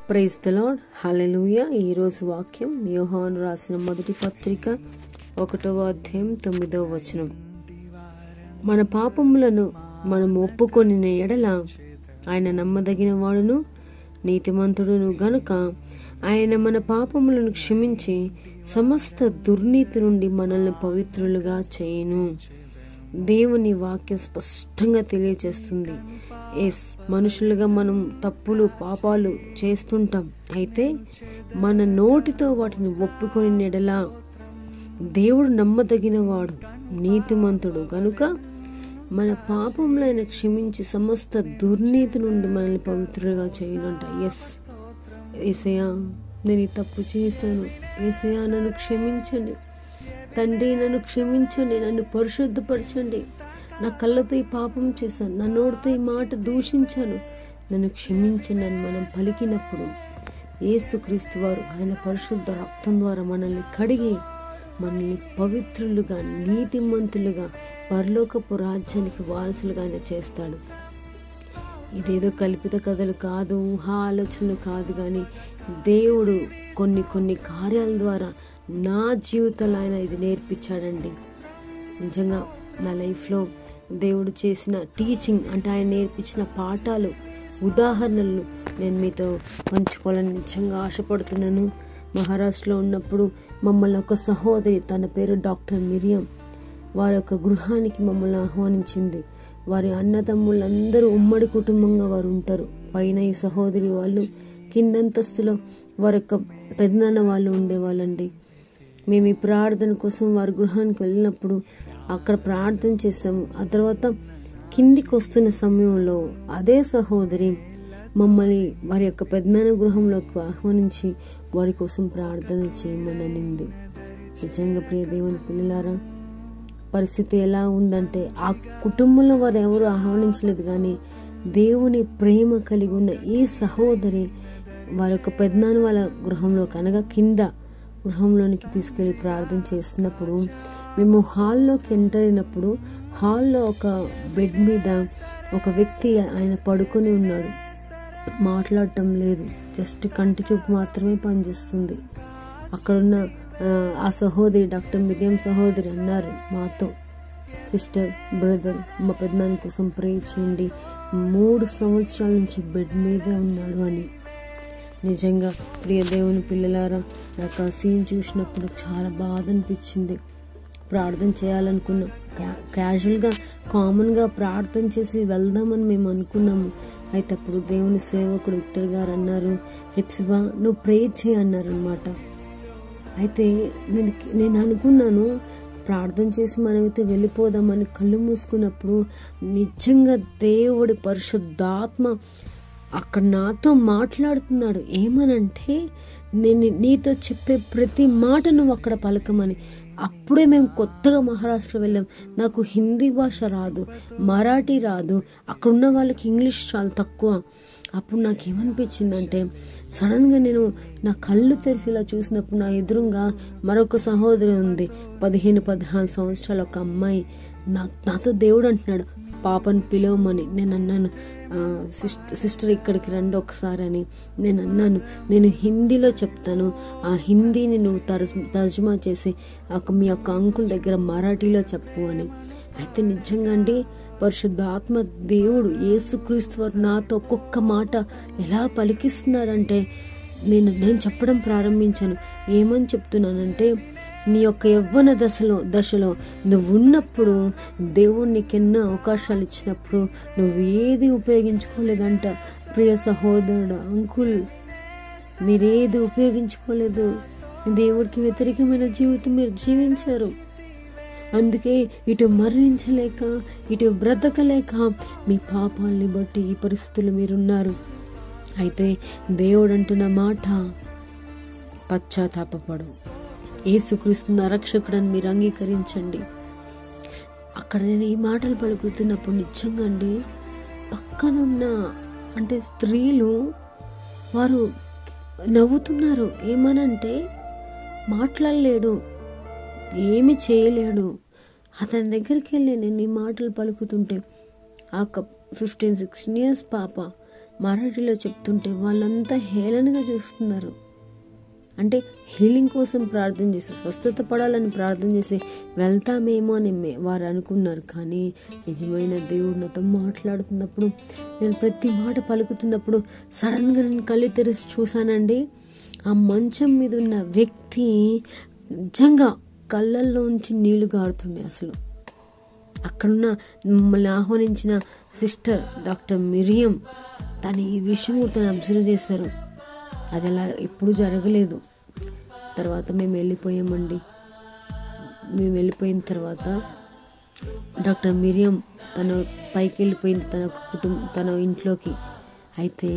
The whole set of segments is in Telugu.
Praise the lord. హల్లెలూయా. ఈరోజు వాక్యం యోహాను రాసిన మొదటి పత్రిక 1వ అధ్యాయం 9వ వచనం. మన పాపములను మనం ఒప్పుకొనిన ఎడల ఆయన నమ్మదగిన వాడును నీతిమంతుడును గనుక ఆయన మన పాపములను క్షమించి సమస్త దుర్నీతి నుండి మనల్ని పవిత్రులుగా చేయును. దేవుని వాక్యం స్పష్టంగా తెలియజేస్తుంది. మనుషులుగా మనం తప్పులు పాపాలు చేస్తుంటాం. అయితే మన నోటితో వాటిని ఒప్పుకొని నెడలా దేవుడు నమ్మదగిన వాడు నీతిమంతుడు గనుక మన పాపములైన క్షమించి సమస్త దుర్నీతి నుండి మనల్ని పవిత్రులుగా చేయనంట. యేసయ్యా, నేను ఈ తప్పు చేశాను, యేసయ్యా నన్ను క్షమించండి తండ్రి, నన్ను క్షమించండి, నన్ను పరిశుద్ధపరచండి, నా కళ్ళతో ఈ పాపం చేశాను, నా నోటితో ఈ మాట దూషించాను, నన్ను క్షమించండి అని మనం పలికినప్పుడు యేసుక్రీస్తు వారు ఆయన పరిశుద్ధ రక్తం ద్వారా మనల్ని కడిగి మనల్ని పవిత్రులుగా నీతిమంతులుగా పరలోకపు రాజ్యానికి వారసులుగా ఆయన చేస్తాడు. ఇదేదో కల్పిత కథలు కాదు, ఊహా ఆలోచనలు కాదు, కానీ దేవుడు కొన్ని కార్యాల ద్వారా నా జీవితంలో ఆయన ఇది నేర్పించాడండి. నిజంగా నా లైఫ్లో దేవుడు చేసిన టీచింగ్ అంటే ఆయన నేర్పించిన పాఠాలు, ఉదాహరణలు నేను మీతో పంచుకోవాలని నిజంగా ఆశపడుతున్నాను. మహారాష్ట్రలో ఉన్నప్పుడు మమ్మల్ని ఒక సహోదరి, తన పేరు డాక్టర్ మిరియం, వారి యొక్క గృహానికి మమ్మల్ని ఆహ్వానించింది. వారి అన్నదమ్ములందరూ ఉమ్మడి కుటుంబంగా వారు ఉంటారు. పైన ఈ సహోదరి వాళ్ళు, కిందంతస్తులో వారి యొక్క పెద్దనాన్న వాళ్ళు ఉండేవాళ్ళండి. మేము ఈ ప్రార్థన కోసం వారి గృహానికి వెళ్ళినప్పుడు అక్కడ ప్రార్థన చేసాము. ఆ తర్వాత కిందికి వస్తున్న సమయంలో అదే సహోదరి మమ్మల్ని వారి యొక్క పెద్దనాన్న గృహంలోకి ఆహ్వానించి వారి కోసం ప్రార్థన చేయమని అనింది. నిజంగా ప్రియ దేవుని పిల్లలారా, పరిస్థితి ఎలా ఉందంటే ఆ కుటుంబంలో వారు ఎవరు ఆహ్వానించలేదు, కానీ దేవుని ప్రేమ కలిగి ఉన్న ఈ సహోదరి వారి యొక్క పెద్దనాన్న వాళ్ళ గృహంలోకి అనగా కింద గృహంలోనికి తీసుకెళ్లి ప్రార్థన చేస్తున్నప్పుడు మేము హాల్లోకి ఎంటర్ అయినప్పుడు హాల్లో ఒక బెడ్ మీద ఒక వ్యక్తి ఆయన పడుకొని ఉన్నాడు. మాట్లాడటం లేదు, జస్ట్ కంటి చూపు మాత్రమే పనిచేస్తుంది. అక్కడున్న ఆ సహోదరి డాక్టర్ మిరియం సహోదరి అన్నారు మాతో, సిస్టర్ బ్రదర్ మా పెద్దనాన్న కోసం ప్రే చేయండి, 3 సంవత్సరాల నుంచి బెడ్ మీదే ఉన్నాడు అని. నిజంగా ప్రియ దేవుని పిల్లలారా, నాకు ఆ సీన్ చూసినప్పుడు చాలా బాధ అనిపించింది. ప్రార్థన చేయాలనుకున్నాం, క్యాజువల్గా కామన్గా ప్రార్థన చేసి వెళ్దామని మేము అనుకున్నాము. అయితే అప్పుడు దేవుని సేవకుడు విక్టర్ గారు అన్నారు, హెప్సిబా నువ్వు ప్రే చేయి అన్నారు అనమాట. అయితే నేను అనుకున్నాను ప్రార్థన చేసి మనమైతే వెళ్ళిపోదామని కళ్ళు మూసుకున్నప్పుడు నిజంగా దేవుడి పరిశుద్ధాత్మ అక్కడ నాతో మాట్లాడుతున్నాడు. ఏమనంటే నేను నీతో చెప్పే ప్రతి మాట నువ్వు అక్కడ పలకమని. అప్పుడే మేము కొత్తగా మహారాష్ట్ర వెళ్ళాం. నాకు హిందీ భాష రాదు, మరాఠీ రాదు, అక్కడున్న వాళ్ళకి ఇంగ్లీష్ చాలా తక్కువ. అప్పుడు నాకేమనిపించిందంటే సడన్గా నేను నా కళ్ళు తెరిచి ఇలా చూసినప్పుడు నా ఎదురుగా మరొక సహోదరి ఉంది, 15-14 సంవత్సరాల ఒక అమ్మాయి. నాతో దేవుడు అంటున్నాడు పాపను పిలవమని. నేను అన్నాను, సిస్టర్ ఇక్కడికి రండి ఒకసారి అని నేను అన్నాను. నేను హిందీలో చెప్తాను, ఆ హిందీని నువ్వు తర్జుమా చేసి మీ యొక్క అంకుల్ దగ్గర మరాఠీలో చెప్పు అని. అయితే నిజంగా అండి పరిశుద్ధాత్మ దేవుడు యేసుక్రీస్తు వారు నాతో ఒక్కొక్క మాట ఎలా పలికిస్తున్నాడంటే నేను చెప్పడం ప్రారంభించాను. ఏమని చెప్తున్నానంటే, నీ యొక్క యవ్వన దశలో నువ్వు ఉన్నప్పుడు దేవుడు నీకెన్నో అవకాశాలు ఇచ్చినప్పుడు నువ్వు ఏది ఉపయోగించుకోలేదంట. ప్రియ సహోదరుడు, అంకుల్, మీరేది ఉపయోగించుకోలేదు. దేవుడికి వ్యతిరేకమైన జీవితం మీరు జీవించారు. అందుకే ఇటు మరణించలేక ఇటు బ్రతకలేక మీ పాపాలని బట్టి ఈ పరిస్థితులు మీరున్నారు. అయితే దేవుడు అంటున్న మాట, పశ్చాత్తాపపడు, యేసుక్రీస్తు రక్షకుడని మీరు అంగీకరించండి. అక్కడ నేను ఈ మాటలు పలుకుతున్నప్పుడు నిజంగా అండి పక్కనున్న అంటే స్త్రీలు వారు నవ్వుతున్నారు. ఏమనంటే మాట్లాడలేడు, ఏమి చేయలేడు. అతని దగ్గరికి వెళ్ళి నేను ఈ మాటలు పలుకుతుంటే ఆ 15-16 years పాప మరాఠీలో చెప్తుంటే వాళ్ళంతా హేళనగా చూస్తున్నారు. అంటే హీలింగ్ కోసం ప్రార్థన చేసి, స్వస్థత పడాలని ప్రార్థన చేసి వెళ్తామేమో అని వారు అనుకున్నారు. కానీ నిజమైన దేవుడు నాతో మాట్లాడుతున్నప్పుడు, నేను ప్రతి మాట పలుకుతున్నప్పుడు సడన్గా నేను కళ్ళు తెరిచి చూశానండి. ఆ మంచం మీద ఉన్న వ్యక్తి నిజంగా కళ్ళల్లోంచి నీళ్లు గారుతుండే. అసలు అక్కడున్న మమ్మల్ని ఆహ్వానించిన సిస్టర్ డాక్టర్ మిరియం తను ఈ విషయం కూడా తను అబ్జర్వ్ చేశారు. అది అలా ఎప్పుడు జరగలేదు. తర్వాత మేము వెళ్ళిపోయామండి. మేము వెళ్ళిపోయిన తర్వాత డాక్టర్ మిరియం తన పైకి వెళ్ళిపోయింది తన ఇంట్లోకి. అయితే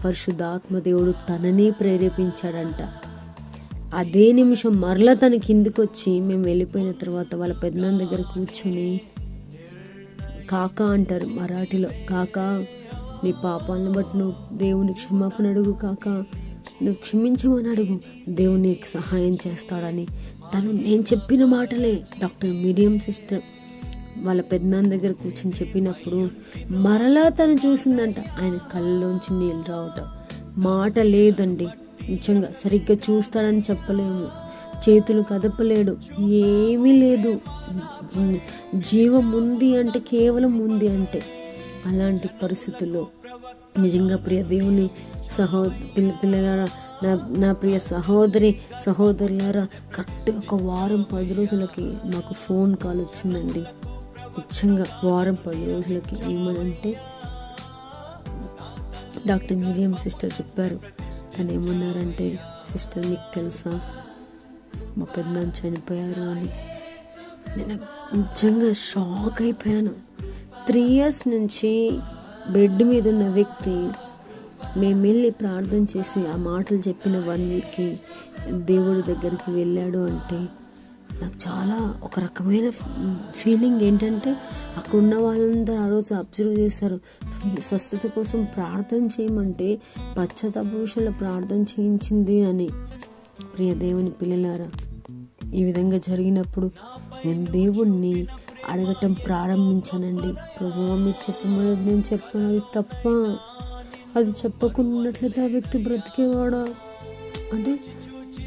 పరిశుద్ధాత్మ దేవుడు తననే ప్రేరేపించాడంట. అదే నిమిషం మరలా తన కిందికి వచ్చి మేము వెళ్ళిపోయిన తర్వాత వాళ్ళ పెద్దనాన్న దగ్గర కూర్చొని, కాకా అంటారు మరాఠీలో, కాకా నీ పాపాలను బట్టి నువ్వు దేవుని క్షమాపణ అడుగు, కాకా నువ్వు క్షమించమని అడుగు, దేవుడు నీకు సహాయం చేస్తాడని నేను చెప్పిన మాటలే డాక్టర్ మిరియం సిస్టర్ వాళ్ళ పెద్దనాన్న దగ్గర కూర్చొని చెప్పినప్పుడు మరలా తను చూసిందంట ఆయన కళ్ళలోంచి నీళ్ళు రావటం. మాట లేదండి, నిజంగా సరిగ్గా చూస్తాడని చెప్పలేము, చేతులు కదపలేడు, ఏమీ లేదు. జీవం ఉంది అంటే కేవలం ఉంది అంటే. అలాంటి పరిస్థితుల్లో నిజంగా ప్రియ దేవుని పిల్లలారా, నా ప్రియ సహోదరులారా, కరెక్ట్గా ఒక వారం 10 రోజులకి మాకు ఫోన్ కాల్ వచ్చిందండి. నిజంగా వారం 10 రోజులకి ఏమనంటే డాక్టర్ మిరియం సిస్టర్ చెప్పారు. తను ఏమన్నారంటే, సిస్టర్ మీకు తెలుసా మా పెద్దనాన్న చనిపోయారు అని. నేను నిజంగా షాక్ అయిపోయాను. 3 years నుంచి బెడ్ మీద ఉన్న వ్యక్తి మేము వెళ్ళి ప్రార్థన చేసి ఆ మాటలు చెప్పిన 1 week దేవుడి దగ్గరికి వెళ్ళాడు అంటే నాకు చాలా ఒక రకమైన ఫీలింగ్. ఏంటంటే అక్కడ ఉన్న వాళ్ళందరూ ఆ రోజు అబ్జర్వ్ చేశారు. స్వస్థత కోసం ప్రార్థన చేయమంటే పశ్చాత్తాప విషయంలో ప్రార్థన చేయించింది అని. ప్రియ దేవుని పిల్లలారా, ఈ విధంగా జరిగినప్పుడు నేను దేవుణ్ణి అడగటం ప్రారంభించానండి. ప్రభువా మీరు చెప్పమన్నది నేను చెప్పాను, అది తప్ప, అది చెప్పకుండా ఉన్నట్లయితే ఆ వ్యక్తి బ్రతికేవాడా అంటే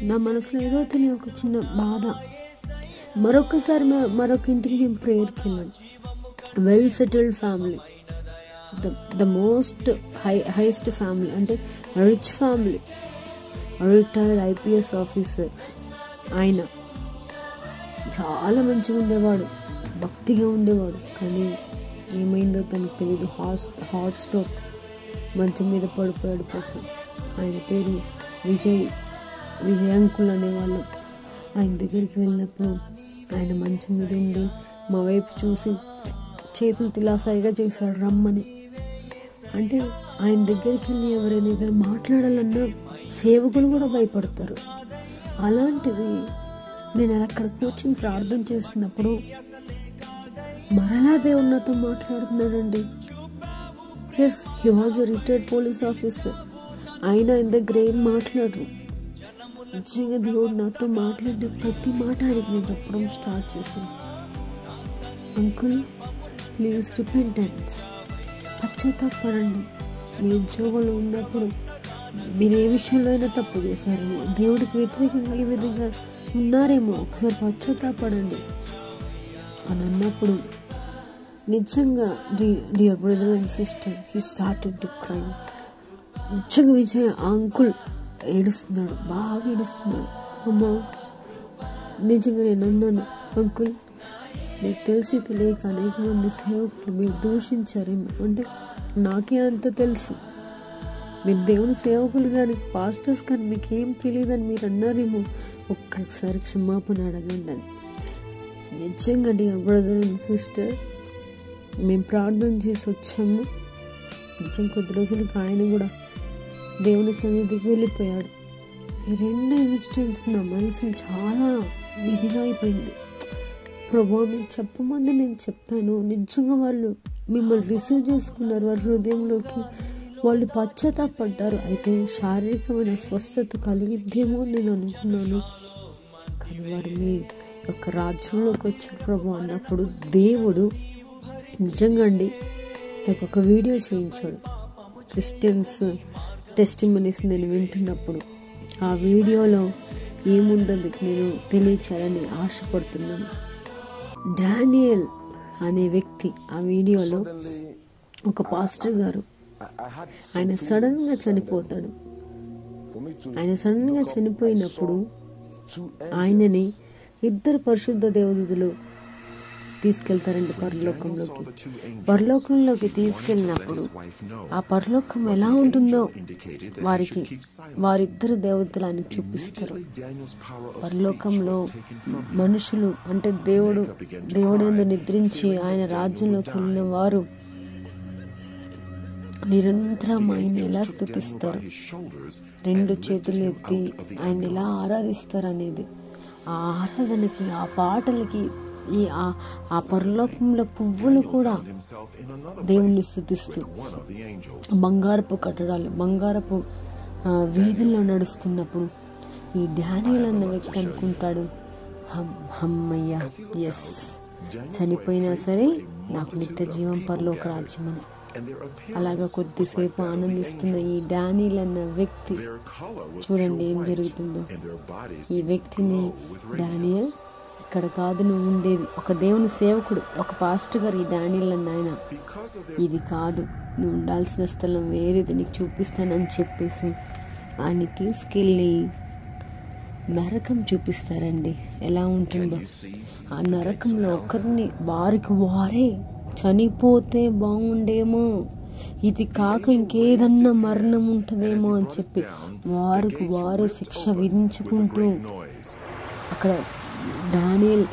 నా మనసులో ఏదో తెలియని ఒక చిన్న బాధ. మరొకసారి మరొక ఇంటికి మేము ప్రేయర్కి వెళ్ళాం. Well settled family, the most highest family, అంటే rich family, retired IPS officer. ఆయన చాలా మంచిగా ఉండేవాడు, భక్తిగా ఉండేవాడు. కానీ ఏమైందో తనకు తెలియదు. హార్ట్ స్ట్రోక్, మంచం మీద పడిపోయాడు పాపం. ఆయన పేరు విజయ్ అంకుల్ అనేవాళ్ళు. ఆయన దగ్గరికి వెళ్ళినప్పుడు ఆయన మంచం మీద ఉండి మా వైపు చూసి చేతులు తిలాసాయిగా చేశాడు రమ్మని. అంటే ఆయన దగ్గరికి వెళ్ళి ఎవరైనా ఏదైనా మాట్లాడాలన్నా సేవకులు కూడా భయపడతారు. అలాంటిది నేను అక్కడ కూర్చొని ప్రార్థన చేస్తున్నప్పుడు మరలా దేవుడు నాతో మాట్లాడుతున్నాడండి. Yes, he was a retired police officer. ఆయన దగ్గర ఏం మాట్లాడరు. నిజంగా దేవుడు నాతో మాట్లాడిన ప్రతి మాట ఆయనకి నేను చెప్పడం స్టార్ట్ చేశాను. అంకుల్ ప్లీజ్ రిపెంటెన్స్, పశ్చాత్తాపడండి. మీ ఉద్యోగంలో ఉన్నప్పుడు మీరు ఏ విషయంలో అయినా తప్పు చేశారేమో, దేవుడికి వ్యతిరేకంగా ఈ విధంగా ఉన్నారేమో, ఒకసారి పశ్చాత్తాపడండి అని అన్నప్పుడు నిజంగా dear brother and sister, he started to cry. నిజంగా విజయ్ అంకుల్ ఏడుస్తున్నాడు, బాగా ఏడుస్తున్నాడు. అమ్మా నిజంగా నేను అన్నాను, అంకుల్ మీకు తెలిసి తెలియక అనేక మంది సేవకులు మీరు దూషించారేమో. అంటే నాకే అంత తెలుసు, మీరు దేవుని సేవకులు కానీ పాస్టర్స్ కానీ మీకేం తెలియదని మీరు అన్నారేమో, ఒక్కసారి క్షమాపణ అడగండి అని. నిజంగా డియర్ బ్రదర్ అండ్ సిస్టర్, మేము ప్రార్థన చేసి వచ్చాము. కొంచెం కొద్ది రోజులకి ఆయన కూడా దేవుని సన్నిధికి వెళ్ళిపోయాడు. ఈ 2 ఇన్సిడెంట్స్ నా మనసులో చాలా ఇదిగా అయిపోయింది. ప్రభువా మీరు చెప్పమంది నేను చెప్పాను. నిజంగా వాళ్ళు మిమ్మల్ని రిసీవ్ చేసుకున్నారు, వారి హృదయంలోకి వాళ్ళు పశ్చాత్తాపడ్డారు. అయితే శారీరకమైన స్వస్థత కలిగిద్దేమో నేను అనుకున్నాను. కానీ వారు మీ యొక్క రాజ్యంలోకి వచ్చారు ప్రభు అన్నప్పుడు దేవుడు నిజంగా అండి నాకు ఒక వీడియో చేయించాడు. క్రిస్టియన్స్ టెస్టిమనీస్ నేను వింటున్నప్పుడు ఆ వీడియోలో ఏముందో మీకు నేను తెలియచేయాలని ఆశపడుతున్నాను. డానియల్ అనే వ్యక్తి ఆ వీడియోలో ఒక పాస్టర్ గారు ఆయన సడన్ గా చనిపోతాడు. ఆయన సడన్ గా చనిపోయినప్పుడు ఆయనని 2 పరిశుద్ధ దేవదూతలు తీసుకెళ్తారండి పరలోకంలోకి తీసుకెళ్ళినప్పుడు ఆ పరలోకం ఎలా ఉంటుందో వారిద్దరు దేవతలు ఆయన చూపిస్తారు. పరలోకంలో మనుషులు అంటే దేవుడేందు నిద్రించి ఆయన రాజ్యంలోకి వెళ్ళిన వారు నిరంతరం ఆయన ఎలా స్తుతిస్తారు, 2 చేతులు ఎత్తి ఆయన ఎలా ఆరాధిస్తారు అనేది, ఆ ఆరాధనకి ఆ పాటలకి ఆ పరలోకంలో పువ్వులు కూడా దేవుణ్ణి స్తుతిస్తూ బంగారపు కట్టడాలు బంగారపు వీధుల్లో నడుస్తున్నప్పుడు ఈ డానియల్ అన్న వ్యక్తి అనుకుంటాడు, హమ్మయ్యా, ఎస్, చనిపోయినా సరే నాకు నిత్య జీవం పరలోక రాజ్యం అని. అలాగా కొద్దిసేపు ఆనందిస్తున్న ఈ డానియల్ అన్న వ్యక్తి చూడండి ఏం జరుగుతుందో. ఈ వ్యక్తిని డానియల్ ఇక్కడ కాదు నువ్వు ఉండేది, ఒక దేవుని సేవకుడు, ఒక పాస్టర్ గారు ఈ డానియల్ అన్న ఆయన, ఇది కాదు నువ్వు ఉండాల్సిన స్థలం వేరేది, నీకు చూపిస్తానని చెప్పేసి ఆయన తీసుకెళ్ళి నరకం చూపిస్తారండి. ఎలా ఉంటుందో ఆ నరకంలో వారికి వారే చనిపోతే బాగుండేమో, ఇది కాక ఇంకేదన్నా మరణం ఉంటుందేమో అని చెప్పి వారికి వారే శిక్ష విధించుకుంటూ అక్కడ డానియల్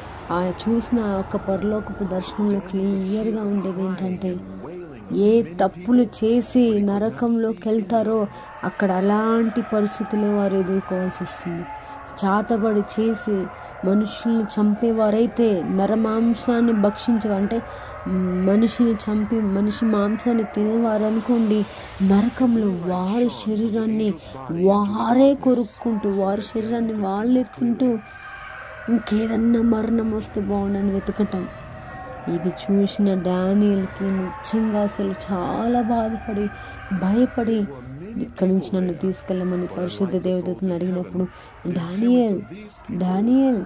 చూసిన ఒక పరలోకపు దర్శనంలో క్లియర్గా ఉండేది ఏంటంటే ఏ తప్పులు చేసి నరకంలోకి వెళ్తారో అక్కడ అలాంటి పరిస్థితులే వారు ఎదుర్కోవాల్సి వస్తుంది. చాతబడి చేసి మనుషుల్ని చంపేవారైతే నరమాంసాన్ని భక్షించేవారంటే మనిషిని చంపి మనిషి మాంసాన్ని తినేవారు అనుకోండి, నరకంలో వారి శరీరాన్ని వారే కొరుక్కుంటూ వారి శరీరాన్ని వాళ్ళు ఎత్తుకుంటూ ఇంకేదన్నా మరణం వస్తే బాగుండని వెతకటం. ఇది చూసిన డానియల్కి నిజంగా అసలు చాలా బాధపడి భయపడి ఇక్కడి నుంచి నన్ను తీసుకెళ్ళమని పరిశుద్ధ దేవతను అడిగినప్పుడు డానియల్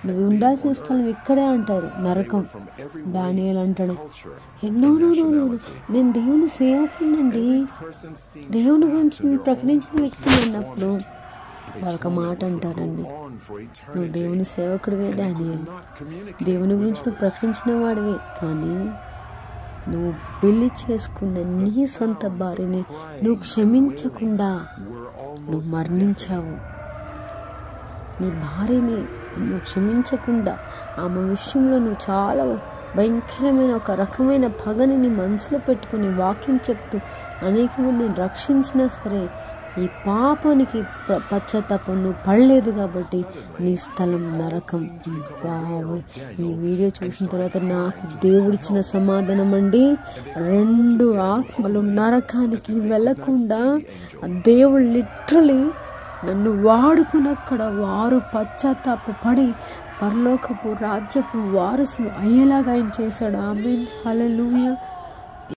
నువ్వు ఉండాల్సిన స్థలం ఇక్కడే అంటారు, నరకం. డానియల్ అంటాడు, ఎన్నో నేను దేవుని సేవకునండి, దేవుని గురించి ప్రకటించిన వ్యక్తి అన్నప్పుడు వాళ్ళొక మాట అంటారండి, నువ్వు దేవుని సేవకుడివే డానియల్, దేవుని గురించి నువ్వు ప్రకటించిన వాడివే, కానీ నువ్వు పెళ్లి చేసుకున్న నీ సొంత భార్యని నువ్వు క్షమించకుండా నువ్వు మరణించావు. నీ భార్యని నువ్వు క్షమించకుండా ఆమె విషయంలో నువ్వు చాలా భయంకరమైన ఒక రకమైన పగని నీ మనసులో పెట్టుకుని వాక్యం చెప్తూ అనేక మందిని రక్షించినా సరే ఈ పాపానికి పశ్చాత్తాపం నువ్వు పడలేదు కాబట్టి నీ స్థలం నరకం. ఈ వీడియో చూసిన తర్వాత నాకు దేవుడిచ్చిన సమాధానం అండి, 2 ఆత్మలు నరకానికి వెళ్లకుండా దేవుడు లిటరలీ నన్ను వాడుకుని అక్కడ వారు పశ్చాత్తాపడి పరలోకపు రాజ్యపు వారసులు అయ్యేలాగా ఆయన చేశాడు. ఆమేన్, హల్లెలూయా.